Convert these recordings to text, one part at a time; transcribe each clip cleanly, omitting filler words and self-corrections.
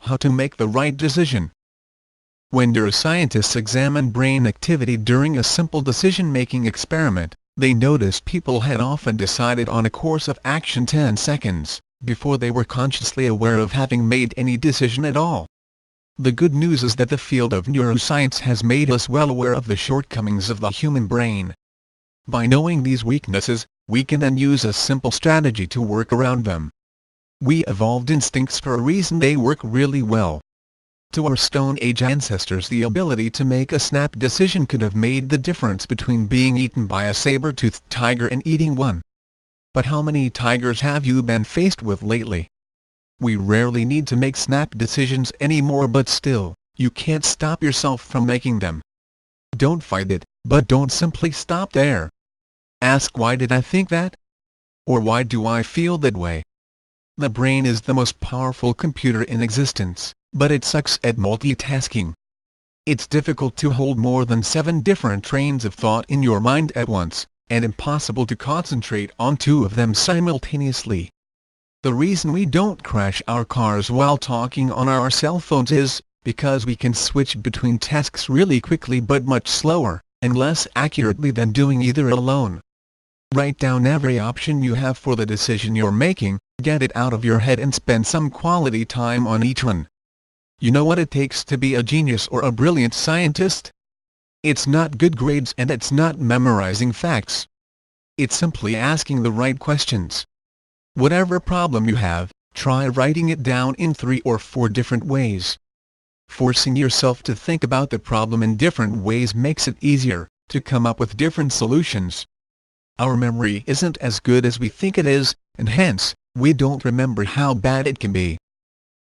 how to make the right decision. When neuroscientists examined brain activity during a simple decision-making experiment, they noticed people had often decided on a course of action 10 seconds before they were consciously aware of having made any decision at all. The good news is that the field of neuroscience has made us well aware of the shortcomings of the human brain. By knowing these weaknesses, we can then use a simple strategy to work around them. We evolved instincts for a reason. They work really well. To our Stone Age ancestors, the ability to make a snap decision could have made the difference between being eaten by a saber-toothed tiger and eating one. But how many tigers have you been faced with lately? We rarely need to make snap decisions anymore, but still, you can't stop yourself from making them. Don't fight it, but don't simply stop there. Ask, why did I think that? Or why do I feel that way? The brain is the most powerful computer in existence, but it sucks at multitasking. It's difficult to hold more than 7 different trains of thought in your mind at once, and impossible to concentrate on 2 of them simultaneously. The reason we don't crash our cars while talking on our cell phones is because we can switch between tasks really quickly, but much slower and less accurately than doing either alone. Write down every option you have for the decision you're making, get it out of your head, and spend some quality time on each one. You know what it takes to be a genius or a brilliant scientist? It's not good grades, and it's not memorizing facts. It's simply asking the right questions. Whatever problem you have, try writing it down in 3 or 4 different ways. Forcing yourself to think about the problem in different ways makes it easier to come up with different solutions. Our memory isn't as good as we think it is, and hence, we don't remember how bad it can be.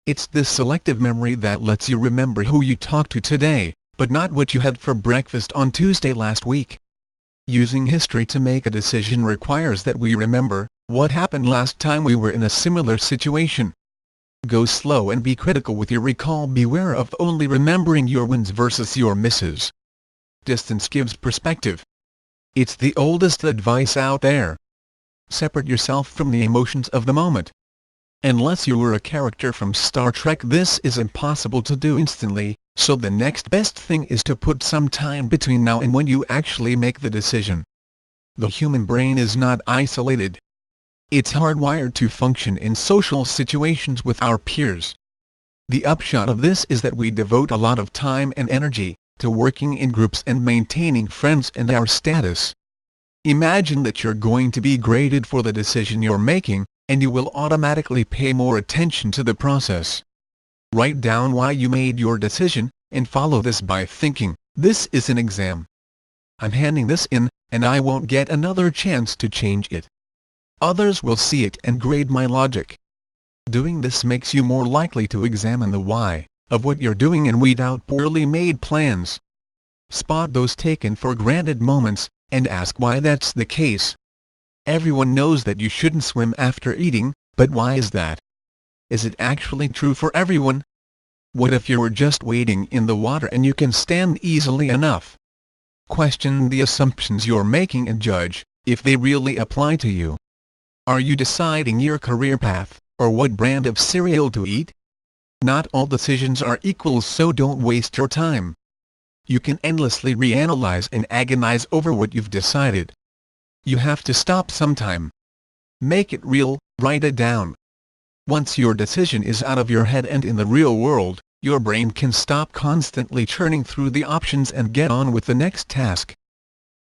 It's this selective memory that lets you remember who you talked to today, but not what you had for breakfast on Tuesday last week. Using history to make a decision requires that we remember what happened last time we were in a similar situation. Go slow and be critical with your recall. Beware of only remembering your wins versus your misses. Distance gives perspective. It's the oldest advice out there. Separate yourself from the emotions of the moment. Unless you were a character from Star Trek, this is impossible to do instantly, so the next best thing is to put some time between now and when you actually make the decision. The human brain is not isolated. It's hardwired to function in social situations with our peers. The upshot of this is that we devote a lot of time and energy to working in groups and maintaining friends and our status. Imagine that you're going to be graded for the decision you're making, and you will automatically pay more attention to the process. Write down why you made your decision, and follow this by thinking, this is an exam. I'm handing this in, and I won't get another chance to change it. Others will see it and grade my logic. Doing this makes you more likely to examine the why of what you're doing and weed out poorly made plans. Spot those taken for granted moments, and ask why that's the case. Everyone knows that you shouldn't swim after eating, but why is that? Is it actually true for everyone? What if you were just wading in the water and you can stand easily enough? Question the assumptions you're making and judge if they really apply to you. Are you deciding your career path, or what brand of cereal to eat? Not all decisions are equal, so don't waste your time. You can endlessly reanalyze and agonize over what you've decided. You have to stop sometime. Make it real, write it down. Once your decision is out of your head and in the real world, your brain can stop constantly churning through the options and get on with the next task.